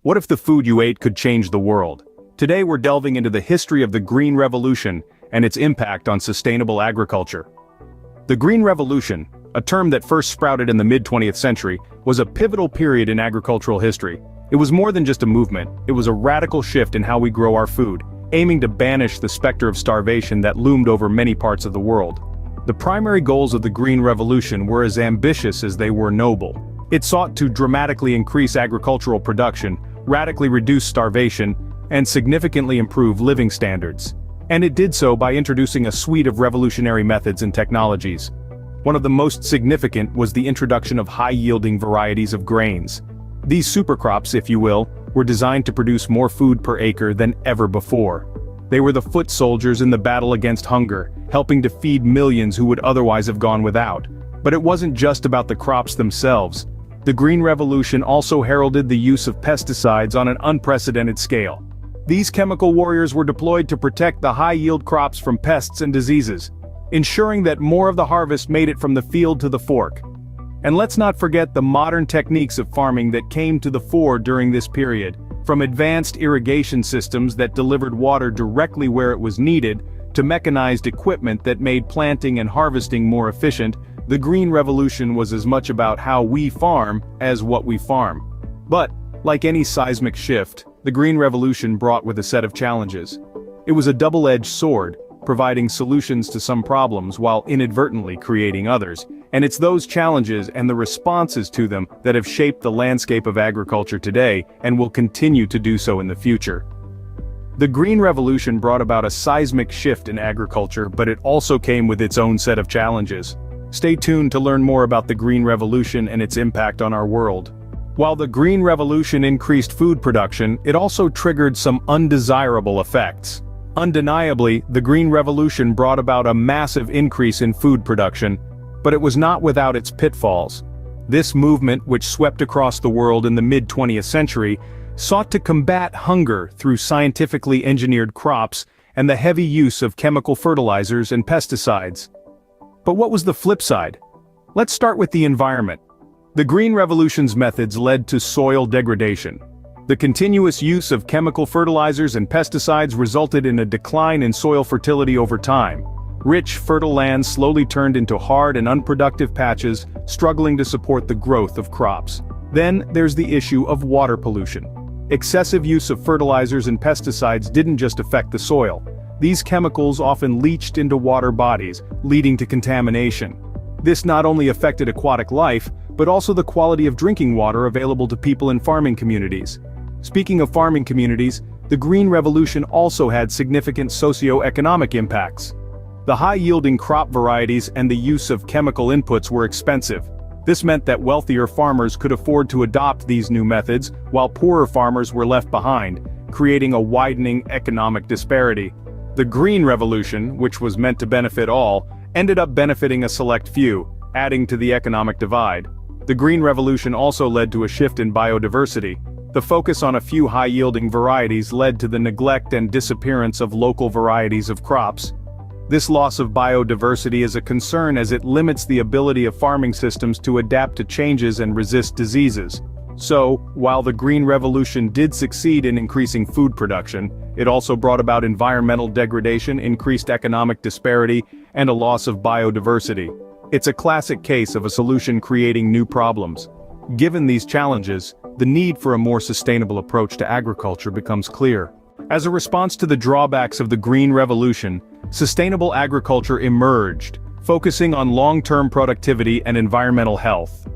What if the food you ate could change the world? Today we're delving into the history of the Green Revolution and its impact on sustainable agriculture. The Green Revolution, a term that first sprouted in the mid-20th century, was a pivotal period in agricultural history. It was more than just a movement, it was a radical shift in how we grow our food, aiming to banish the specter of starvation that loomed over many parts of the world. The primary goals of the Green Revolution were as ambitious as they were noble. It sought to dramatically increase agricultural production, radically reduce starvation, and significantly improve living standards. And it did so by introducing a suite of revolutionary methods and technologies. One of the most significant was the introduction of high-yielding varieties of grains. These supercrops, if you will, were designed to produce more food per acre than ever before. They were the foot soldiers in the battle against hunger, helping to feed millions who would otherwise have gone without. But it wasn't just about the crops themselves. The Green Revolution also heralded the use of pesticides on an unprecedented scale. These chemical warriors were deployed to protect the high-yield crops from pests and diseases, ensuring that more of the harvest made it from the field to the fork. And let's not forget the modern techniques of farming that came to the fore during this period, from advanced irrigation systems that delivered water directly where it was needed, to mechanized equipment that made planting and harvesting more efficient. The Green Revolution was as much about how we farm as what we farm. But, like any seismic shift, the Green Revolution brought with a set of challenges. It was a double-edged sword, providing solutions to some problems while inadvertently creating others. And it's those challenges and the responses to them that have shaped the landscape of agriculture today and will continue to do so in the future. The Green Revolution brought about a seismic shift in agriculture, but it also came with its own set of challenges. Stay tuned to learn more about the Green Revolution and its impact on our world. While the Green Revolution increased food production, it also triggered some undesirable effects. Undeniably, the Green Revolution brought about a massive increase in food production, but it was not without its pitfalls. This movement, which swept across the world in the mid-20th century, sought to combat hunger through scientifically engineered crops and the heavy use of chemical fertilizers and pesticides. But what was the flip side? Let's start with the environment. The Green Revolution's methods led to soil degradation. The continuous use of chemical fertilizers and pesticides resulted in a decline in soil fertility over time. Rich, fertile lands slowly turned into hard and unproductive patches, struggling to support the growth of crops. Then, there's the issue of water pollution. Excessive use of fertilizers and pesticides didn't just affect the soil. These chemicals often leached into water bodies, leading to contamination. This not only affected aquatic life, but also the quality of drinking water available to people in farming communities. Speaking of farming communities, the Green Revolution also had significant socio-economic impacts. The high-yielding crop varieties and the use of chemical inputs were expensive. This meant that wealthier farmers could afford to adopt these new methods, while poorer farmers were left behind, creating a widening economic disparity. The Green Revolution, which was meant to benefit all, ended up benefiting a select few, adding to the economic divide. The Green Revolution also led to a shift in biodiversity. The focus on a few high-yielding varieties led to the neglect and disappearance of local varieties of crops. This loss of biodiversity is a concern as it limits the ability of farming systems to adapt to changes and resist diseases. So, while the Green Revolution did succeed in increasing food production, it also brought about environmental degradation, increased economic disparity, and a loss of biodiversity. It's a classic case of a solution creating new problems. Given these challenges, the need for a more sustainable approach to agriculture becomes clear. As a response to the drawbacks of the Green Revolution, sustainable agriculture emerged, focusing on long-term productivity and environmental health.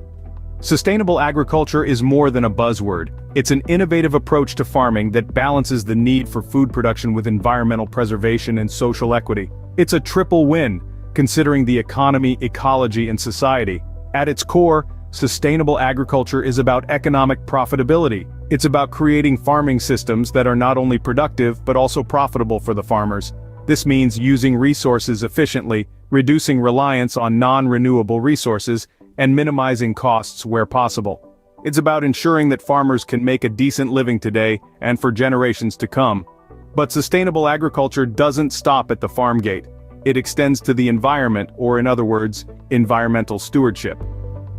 Sustainable agriculture is more than a buzzword. It's an innovative approach to farming that balances the need for food production with environmental preservation and social equity. It's a triple win, considering the economy, ecology, and society. At its core, sustainable agriculture is about economic profitability. It's about creating farming systems that are not only productive but also profitable for the farmers. This means using resources efficiently, reducing reliance on non-renewable resources, and minimizing costs where possible. It's about ensuring that farmers can make a decent living today and for generations to come. But sustainable agriculture doesn't stop at the farm gate. It extends to the environment, or in other words, environmental stewardship.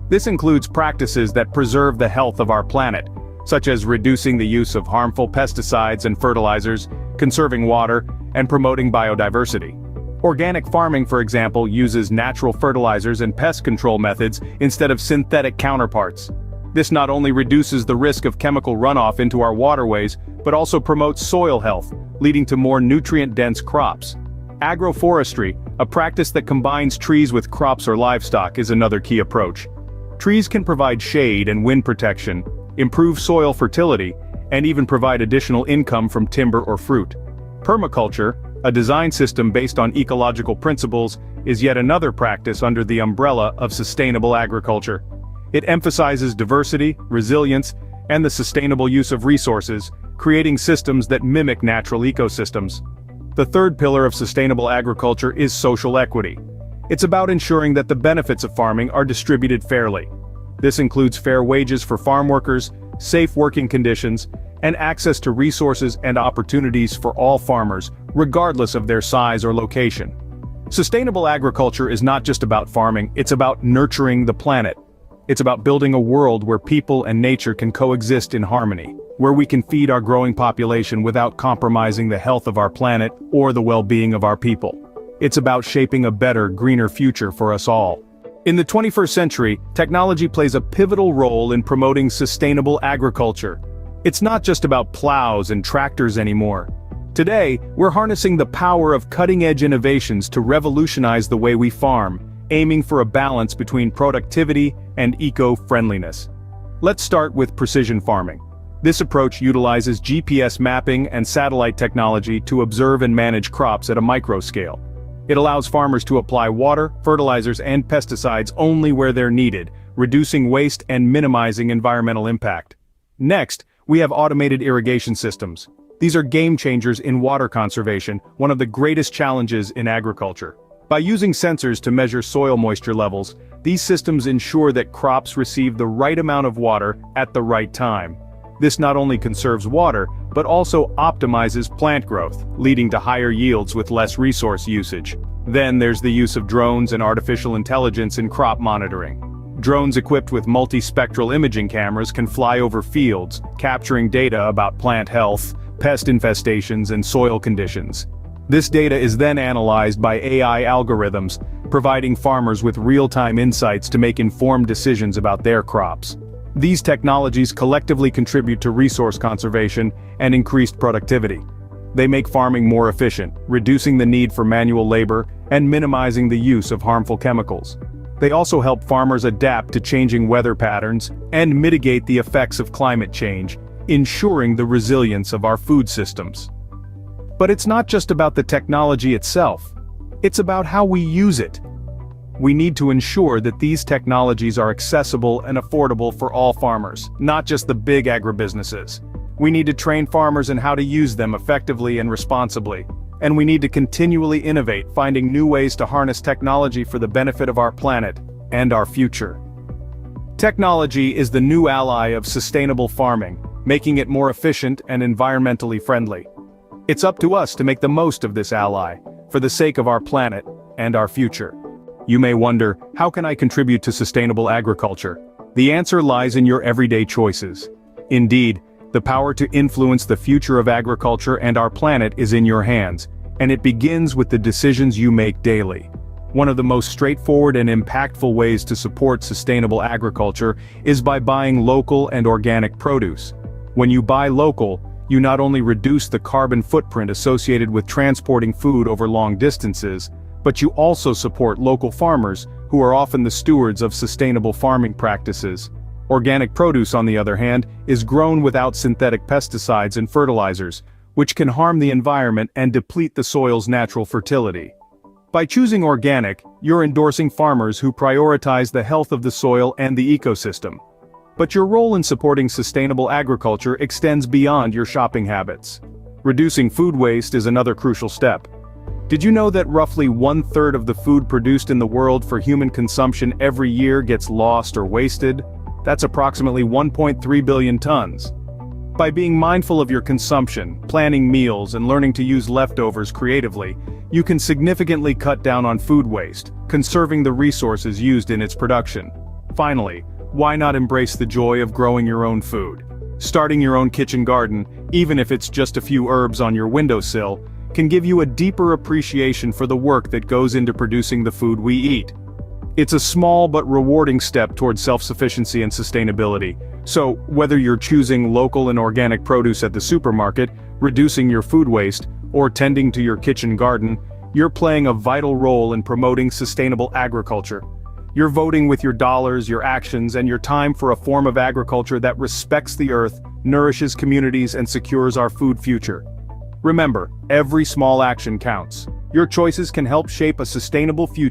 This includes practices that preserve the health of our planet. such as reducing the use of harmful pesticides and fertilizers, conserving water, and promoting biodiversity. Organic farming, for example, uses natural fertilizers and pest control methods instead of synthetic counterparts. This not only reduces the risk of chemical runoff into our waterways, but also promotes soil health, leading to more nutrient-dense crops. Agroforestry, a practice that combines trees with crops or livestock, is another key approach. Trees can provide shade and wind protection, improve soil fertility, and even provide additional income from timber or fruit. Permaculture, a design system based on ecological principles, is yet another practice under the umbrella of sustainable agriculture. It emphasizes diversity, resilience, and the sustainable use of resources, creating systems that mimic natural ecosystems. The third pillar of sustainable agriculture is social equity. It's about ensuring that the benefits of farming are distributed fairly. This includes fair wages for farm workers, safe working conditions, and access to resources and opportunities for all farmers, regardless of their size or location. Sustainable agriculture is not just about farming, it's about nurturing the planet. It's about building a world where people and nature can coexist in harmony, where we can feed our growing population without compromising the health of our planet or the well-being of our people. It's about shaping a better, greener future for us all. In the 21st century, technology plays a pivotal role in promoting sustainable agriculture. It's not just about plows and tractors anymore. Today, we're harnessing the power of cutting-edge innovations to revolutionize the way we farm, aiming for a balance between productivity and eco-friendliness. Let's start with precision farming. This approach utilizes GPS mapping and satellite technology to observe and manage crops at a micro scale. It allows farmers to apply water, fertilizers, and pesticides only where they're needed, reducing waste and minimizing environmental impact. Next, we have automated irrigation systems. These are game changers in water conservation, one of the greatest challenges in agriculture. By using sensors to measure soil moisture levels, these systems ensure that crops receive the right amount of water at the right time. This not only conserves water, but also optimizes plant growth, leading to higher yields with less resource usage. Then there's the use of drones and artificial intelligence in crop monitoring. Drones equipped with multispectral imaging cameras can fly over fields, capturing data about plant health, pest infestations, and soil conditions. This data is then analyzed by AI algorithms, providing farmers with real-time insights to make informed decisions about their crops. These technologies collectively contribute to resource conservation and increased productivity. They make farming more efficient, reducing the need for manual labor and minimizing the use of harmful chemicals. They also help farmers adapt to changing weather patterns and mitigate the effects of climate change, ensuring the resilience of our food systems. But it's not just about the technology itself. It's about how we use it. We need to ensure that these technologies are accessible and affordable for all farmers, not just the big agribusinesses. We need to train farmers in how to use them effectively and responsibly. And we need to continually innovate, finding new ways to harness technology for the benefit of our planet and our future. Technology is the new ally of sustainable farming, making it more efficient and environmentally friendly. It's up to us to make the most of this ally, for the sake of our planet and our future. You may wonder, how can I contribute to sustainable agriculture? The answer lies in your everyday choices. Indeed, the power to influence the future of agriculture and our planet is in your hands, and it begins with the decisions you make daily. One of the most straightforward and impactful ways to support sustainable agriculture is by buying local and organic produce. When you buy local, you not only reduce the carbon footprint associated with transporting food over long distances, but you also support local farmers who are often the stewards of sustainable farming practices. Organic produce, on the other hand, is grown without synthetic pesticides and fertilizers, which can harm the environment and deplete the soil's natural fertility. By choosing organic, you're endorsing farmers who prioritize the health of the soil and the ecosystem. But your role in supporting sustainable agriculture extends beyond your shopping habits. Reducing food waste is another crucial step. Did you know that roughly 1/3 of the food produced in the world for human consumption every year gets lost or wasted? That's approximately 1.3 billion tons. By being mindful of your consumption, planning meals, and learning to use leftovers creatively, you can significantly cut down on food waste, conserving the resources used in its production. Finally, why not embrace the joy of growing your own food? Starting your own kitchen garden, even if it's just a few herbs on your windowsill, can give you a deeper appreciation for the work that goes into producing the food we eat. It's a small but rewarding step towards self-sufficiency and sustainability. So, whether you're choosing local and organic produce at the supermarket, reducing your food waste, or tending to your kitchen garden, you're playing a vital role in promoting sustainable agriculture. You're voting with your dollars, your actions, and your time for a form of agriculture that respects the earth, nourishes communities, and secures our food future. Remember, every small action counts. Your choices can help shape a sustainable future.